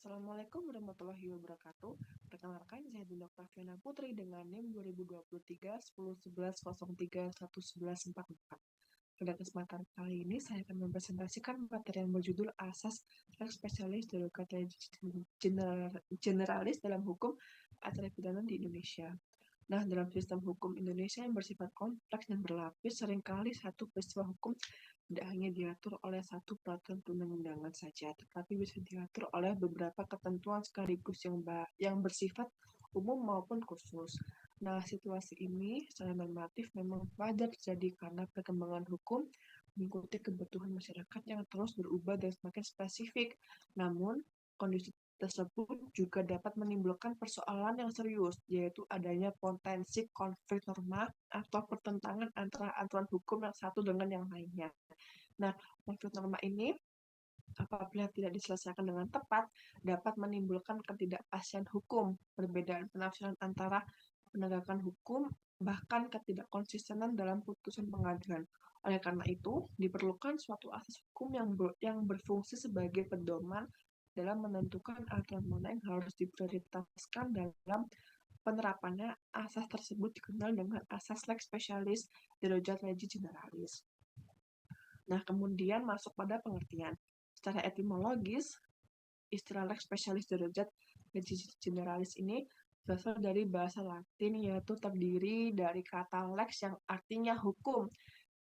Assalamualaikum warahmatullahi wabarakatuh. Perkenalkan, saya Dr. Fiona Putri dengan NIM 2023 10 11 03 11 44. Pada kesempatan kali ini, saya akan mempresentasikan materi yang berjudul Asas Spesialis Derogator Generalis dalam Hukum Acara Pidana di Indonesia. Nah, dalam sistem hukum Indonesia yang bersifat kompleks dan berlapis, seringkali satu peristiwa hukum tidak hanya diatur oleh satu peraturan perundang-undangan saja, tetapi bisa diatur oleh beberapa ketentuan sekaligus yang bersifat umum maupun khusus. Nah, situasi ini secara normatif memang wajar terjadi karena perkembangan hukum mengikuti kebutuhan masyarakat yang terus berubah dan semakin spesifik. Namun, kondisi tersebut juga dapat menimbulkan persoalan yang serius, yaitu adanya potensi konflik norma atau pertentangan antara aturan hukum yang satu dengan yang lainnya. Nah, konflik norma ini apabila tidak diselesaikan dengan tepat, dapat menimbulkan ketidakpastian hukum, perbedaan penafsiran antara penegakan hukum, bahkan ketidakkonsistenan dalam putusan pengadilan. Oleh karena itu, diperlukan suatu asas hukum yang berfungsi sebagai pedoman dalam menentukan aturan mana yang harus diprioritaskan dalam penerapannya. Asas tersebut dikenal dengan asas lex specialis derogat legis generalis. Nah, kemudian masuk pada pengertian. Secara etimologis, istilah lex specialis derogat legis generalis ini berasal dari bahasa Latin, yaitu terdiri dari kata lex yang artinya hukum,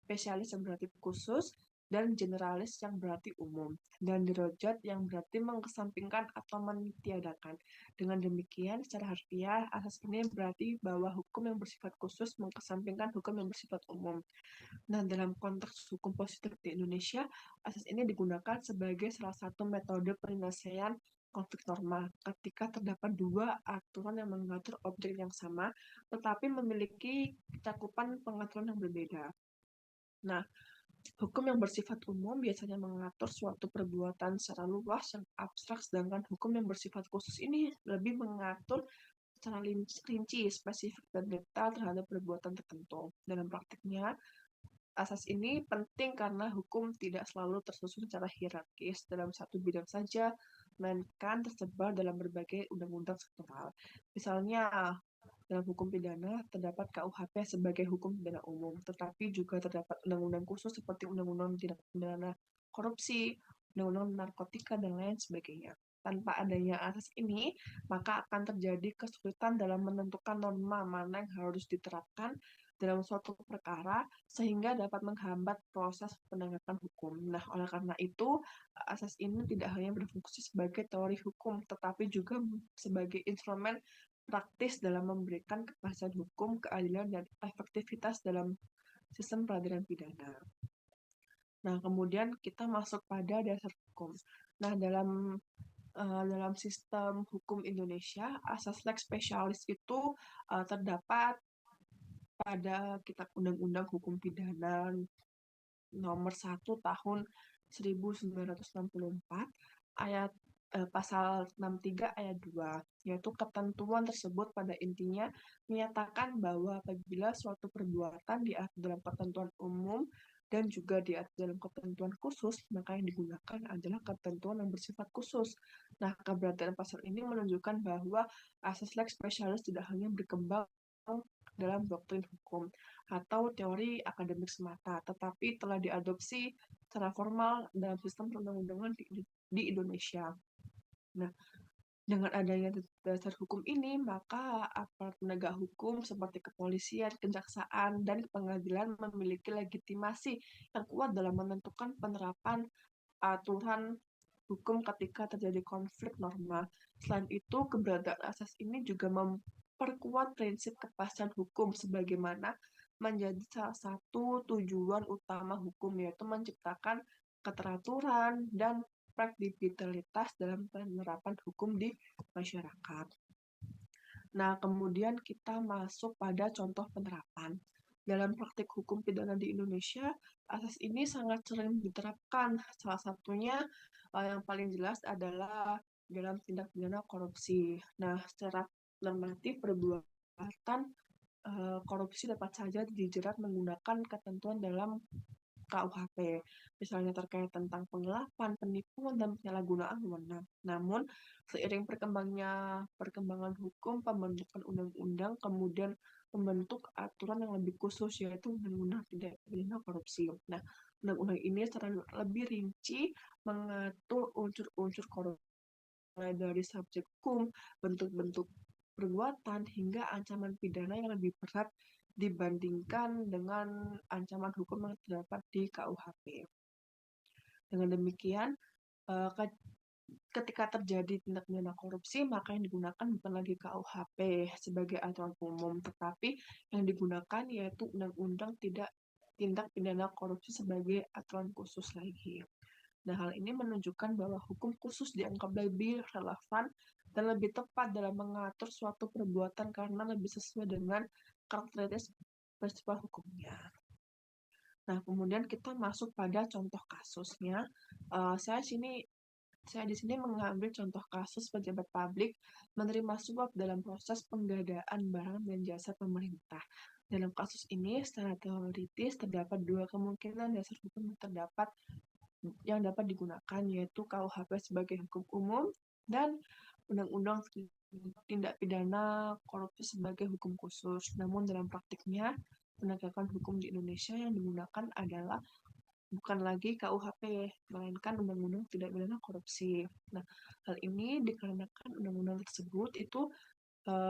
spesialis yang berarti khusus, dan generalis yang berarti umum, dan derajat yang berarti mengesampingkan atau mentiadakan. Dengan demikian, secara harfiah, asas ini berarti bahwa hukum yang bersifat khusus mengesampingkan hukum yang bersifat umum. Nah, dalam konteks hukum positif di Indonesia, asas ini digunakan sebagai salah satu metode penyelesaian konflik norma ketika terdapat dua aturan yang mengatur objek yang sama, tetapi memiliki cakupan pengaturan yang berbeda. Nah, hukum yang bersifat umum biasanya mengatur suatu perbuatan secara luas yang abstrak, sedangkan hukum yang bersifat khusus ini lebih mengatur secara rinci, spesifik, dan detail terhadap perbuatan tertentu. Dalam praktiknya, asas ini penting karena hukum tidak selalu tersusun secara hierarkis dalam satu bidang saja, melainkan tersebar dalam berbagai undang-undang sektoral. Misalnya, dalam hukum pidana terdapat KUHP sebagai hukum pidana umum, tetapi juga terdapat undang-undang khusus seperti undang-undang tindak pidana korupsi, undang-undang narkotika, dan lain sebagainya. Tanpa adanya asas ini, maka akan terjadi kesulitan dalam menentukan norma mana yang harus diterapkan dalam suatu perkara sehingga dapat menghambat proses penegakan hukum. Nah, oleh karena itu, asas ini tidak hanya berfungsi sebagai teori hukum, tetapi juga sebagai instrumen praktis dalam memberikan kepastian hukum, keadilan, dan efektivitas dalam sistem peradilan pidana. Nah, kemudian kita masuk pada dasar hukum. Nah, dalam sistem hukum Indonesia, asas lex specialis itu terdapat pada Kitab Undang-Undang Hukum Pidana nomor 1 tahun 1964 ayat pasal 63 ayat 2, yaitu ketentuan tersebut pada intinya menyatakan bahwa apabila suatu perbuatan diatur dalam ketentuan umum dan juga diatur dalam ketentuan khusus, maka yang digunakan adalah ketentuan yang bersifat khusus. Nah, keberadaan pasal ini menunjukkan bahwa asas lex specialis tidak hanya berkembang dalam doktrin hukum atau teori akademik semata, tetapi telah diadopsi secara formal dalam sistem perundang-undangan di Indonesia. Nah, dengan adanya dasar hukum ini, maka aparat penegak hukum seperti kepolisian, kejaksaan, dan pengadilan memiliki legitimasi yang kuat dalam menentukan penerapan aturan hukum ketika terjadi konflik norma. Selain itu, keberadaan asas ini juga memperkuat prinsip kepastian hukum sebagaimana menjadi salah satu tujuan utama hukum, yaitu menciptakan keteraturan dan praktikabilitas dalam penerapan hukum di masyarakat. Nah, kemudian kita masuk pada contoh penerapan. Dalam praktik hukum pidana di Indonesia, asas ini sangat sering diterapkan. Salah satunya yang paling jelas adalah dalam tindak pidana korupsi. Nah, secara normatif perbuatan korupsi dapat saja dijerat menggunakan ketentuan dalam KUHP, misalnya terkait tentang penggelapan, penipuan, dan penyalahgunaan wewenang. Namun, seiring perkembangan hukum, pembentukan undang-undang, kemudian membentuk aturan yang lebih khusus, yaitu undang-undang tindak pidana korupsi. Nah, undang-undang ini secara lebih rinci mengatur unsur-unsur korupsi, mulai dari subjek hukum, bentuk-bentuk perbuatan, hingga ancaman pidana yang lebih berat dibandingkan dengan ancaman hukum yang terdapat di KUHP. Dengan demikian, ketika terjadi tindak pidana korupsi, maka yang digunakan bukan lagi KUHP sebagai aturan umum, tetapi yang digunakan yaitu Undang-Undang Tindak Pidana Korupsi sebagai aturan khusus lagi. Nah, hal ini menunjukkan bahwa hukum khusus dianggap lebih relevan dan lebih tepat dalam mengatur suatu perbuatan karena lebih sesuai dengan karakteristik peristiwa hukumnya. Nah, kemudian kita masuk pada contoh kasusnya. Saya di sini mengambil contoh kasus pejabat publik menerima suap dalam proses penggadaan barang dan jasa pemerintah. Dalam kasus ini, secara teoritis terdapat dua kemungkinan dasar hukum yang dapat digunakan, yaitu KUHP sebagai hukum umum dan Undang-Undang Tindak Pidana Korupsi sebagai hukum khusus. Namun dalam praktiknya, penegakan hukum di Indonesia yang digunakan adalah bukan lagi KUHP, melainkan Undang-Undang Tindak Pidana Korupsi. Nah, hal ini dikarenakan undang-undang tersebut itu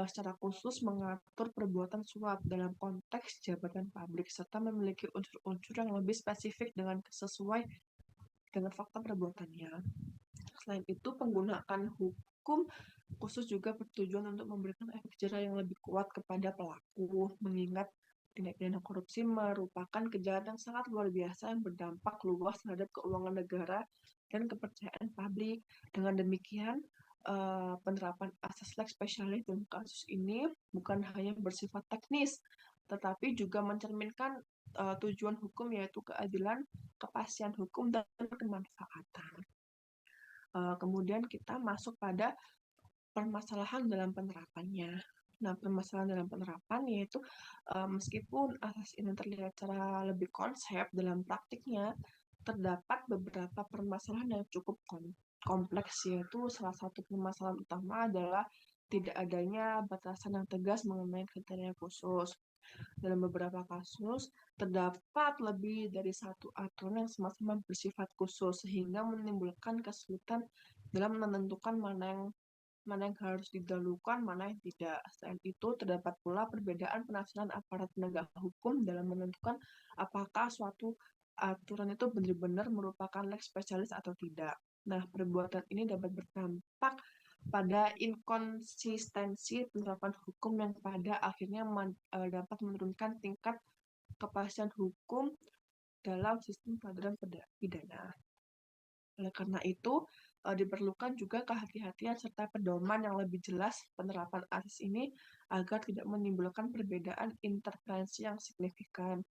secara khusus mengatur perbuatan suap dalam konteks jabatan publik serta memiliki unsur-unsur yang lebih spesifik dengan sesuai dengan fakta perbuatannya. Selain itu, penggunaan hukum khusus juga bertujuan untuk memberikan efek jera yang lebih kuat kepada pelaku, mengingat tindak pidana korupsi merupakan kejahatan yang sangat luar biasa yang berdampak luas terhadap keuangan negara dan kepercayaan publik. Dengan demikian, penerapan asas lex specialis dalam kasus ini bukan hanya bersifat teknis, tetapi juga mencerminkan tujuan hukum, yaitu keadilan, kepastian hukum, dan kemanfaatan. Kemudian kita masuk pada permasalahan dalam penerapannya. Nah, permasalahan dalam penerapan yaitu meskipun asas ini terlihat secara lebih konsep, dalam praktiknya terdapat beberapa permasalahan yang cukup kompleks, yaitu salah satu permasalahan utama adalah tidak adanya batasan yang tegas mengenai kriteria khusus. Dalam beberapa kasus, terdapat lebih dari satu aturan yang sama-sama bersifat khusus, sehingga menimbulkan kesulitan dalam menentukan mana yang harus didahulukan, mana yang tidak. Selain itu, terdapat pula perbedaan penafsiran aparat penegak hukum dalam menentukan apakah suatu aturan itu benar-benar merupakan lex specialis atau tidak. Nah, perbuatan ini dapat berdampak pada inkonsistensi penerapan hukum yang pada akhirnya dapat menurunkan tingkat kepastian hukum dalam sistem peradilan pidana. Oleh karena itu, diperlukan juga kehati-hatian serta pedoman yang lebih jelas penerapan asas ini agar tidak menimbulkan perbedaan intervensi yang signifikan.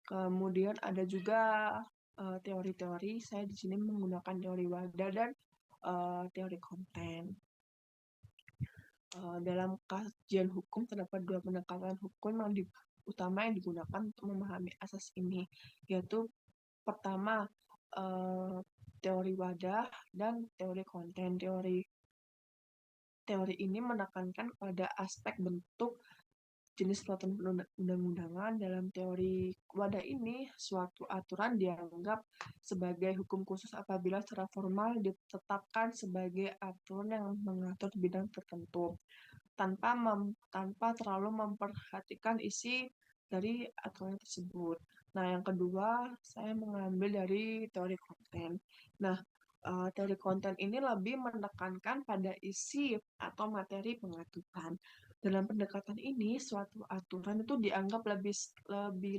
Kemudian ada juga teori-teori, saya di sini menggunakan teori WADA dan teori konten. Dalam kajian hukum terdapat dua pendekatan hukum utama yang digunakan untuk memahami asas ini, yaitu pertama teori wadah dan teori konten. Teori ini menekankan pada aspek bentuk jenis peraturan undang-undangan. Dalam teori wadah ini, suatu aturan dianggap sebagai hukum khusus apabila secara formal ditetapkan sebagai aturan yang mengatur bidang tertentu, tanpa terlalu memperhatikan isi dari aturan tersebut. Nah, yang kedua, saya mengambil dari teori konten. Nah, teori konten ini lebih menekankan pada isi atau materi pengaturan. Dalam pendekatan ini, suatu aturan itu dianggap lebih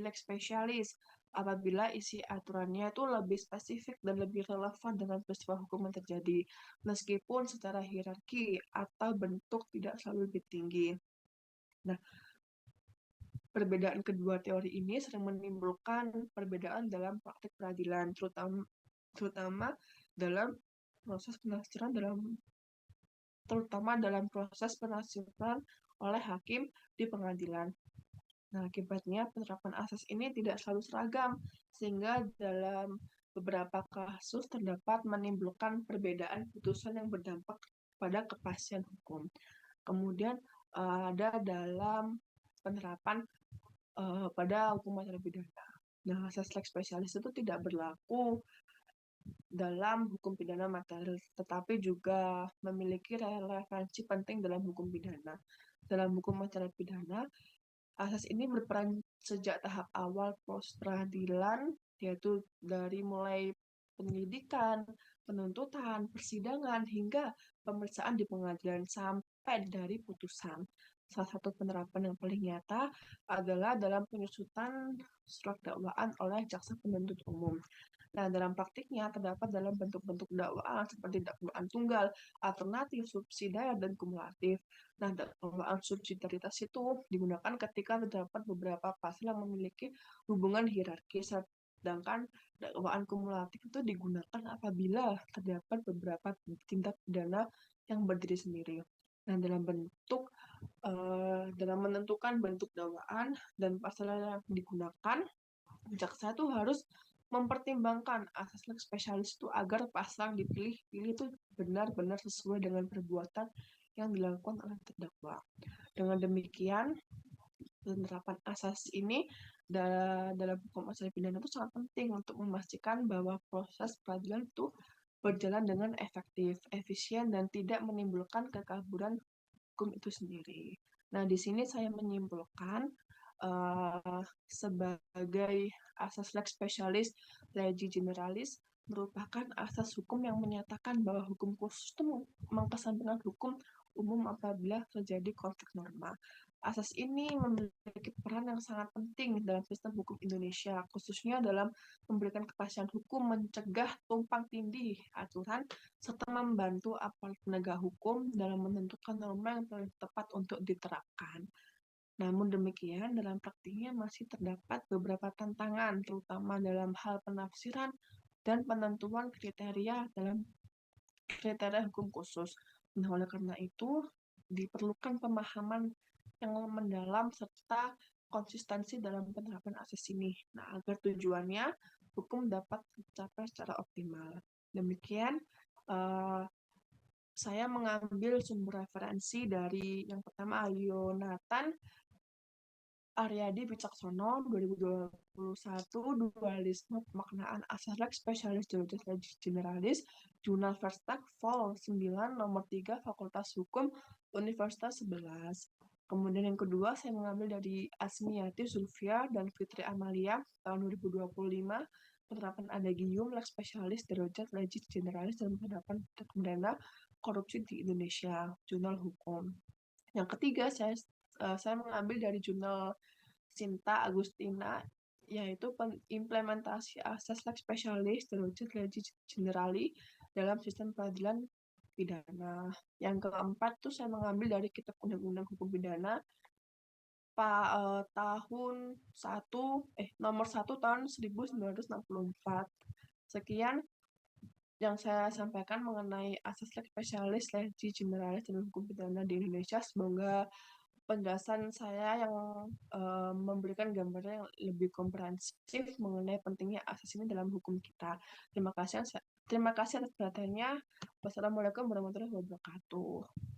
lex specialis apabila isi aturannya itu lebih spesifik dan lebih relevan dengan peristiwa hukum yang terjadi, meskipun secara hierarki atau bentuk tidak selalu lebih tinggi. Nah, perbedaan kedua teori ini sering menimbulkan perbedaan dalam praktik peradilan, terutama dalam proses penafsiran oleh hakim di pengadilan. Nah, akibatnya penerapan asas ini tidak selalu seragam, sehingga dalam beberapa kasus terdapat menimbulkan perbedaan putusan yang berdampak pada kepastian hukum. Kemudian ada dalam penerapan pada hukum acara pidana. Nah, asas lex specialis itu tidak berlaku dalam hukum pidana material, tetapi juga memiliki relevansi penting dalam hukum pidana. Dalam hukum acara pidana, asas ini berperan sejak tahap awal proses peradilan, yaitu dari mulai penyelidikan, penuntutan, persidangan, hingga pemeriksaan di pengadilan sampai dari putusan. Salah satu penerapan yang paling nyata adalah dalam penyusutan surat dakwaan oleh jaksa penuntut umum. Nah, dalam praktiknya terdapat dalam bentuk-bentuk dakwaan seperti dakwaan tunggal, alternatif, subsidiar, dan kumulatif. Nah, dakwaan subsidiaritas itu digunakan ketika terdapat beberapa pasal yang memiliki hubungan hierarki, sedangkan dakwaan kumulatif itu digunakan apabila terdapat beberapa tindak pidana yang berdiri sendiri. Nah, dalam menentukan bentuk dakwaan dan pasal yang digunakan, jaksa itu harus mempertimbangkan asas lex spesialis itu agar pasal yang dipilih itu benar-benar sesuai dengan perbuatan yang dilakukan oleh terdakwa. Dengan demikian, penerapan asas ini dalam hukum acara pidana itu sangat penting untuk memastikan bahwa proses peradilan itu berjalan dengan efektif, efisien, dan tidak menimbulkan kekaburan hukum itu sendiri. Nah, di sini saya menyimpulkan sebagai asas lex specialis legi generalis merupakan asas hukum yang menyatakan bahwa hukum khusus itu mengesampingkan hukum umum apabila terjadi konflik norma. Asas ini memiliki peran yang sangat penting dalam sistem hukum Indonesia, khususnya dalam memberikan kepastian hukum, mencegah tumpang tindih aturan, serta membantu aparat penegak hukum dalam menentukan norma yang paling tepat untuk diterapkan. Namun demikian, dalam praktiknya masih terdapat beberapa tantangan, terutama dalam hal penafsiran dan penentuan kriteria dalam kriteria hukum khusus. Nah, oleh karena itu, diperlukan pemahaman yang mendalam serta konsistensi dalam penerapan asas ini. Nah, agar tujuannya hukum dapat tercapai secara optimal. Demikian, saya mengambil sumber referensi dari yang pertama Yonatan Aryadi Wicaksono 2021, Dualisme Pemaknaan Asas Lex Spesialis Juris Generalis, Jurnal Verstak Vol 9 nomor 3 Fakultas Hukum Universitas 11. Kemudian yang kedua saya mengambil dari Asmiati Zulfia dan Fitri Amalia tahun 2025, penerapan adagium Lex Spesialis Derajat Legis Generalis dalam penerapan pidana korupsi di Indonesia, Jurnal Hukum. Yang ketiga saya mengambil dari jurnal Sinta Agustina, yaitu implementasi asas lex specialis derajat legis generali dalam sistem peradilan pidana. Yang keempat tuh saya mengambil dari Kitab Undang-Undang Hukum Pidana nomor 1 tahun 1964. Sekian yang saya sampaikan mengenai asas lex specialis legis generalis dalam hukum pidana di Indonesia. Semoga penjelasan saya yang memberikan gambaran yang lebih komprehensif mengenai pentingnya asas ini dalam hukum kita. Terima kasih atas perhatiannya. Wassalamualaikum warahmatullahi wabarakatuh.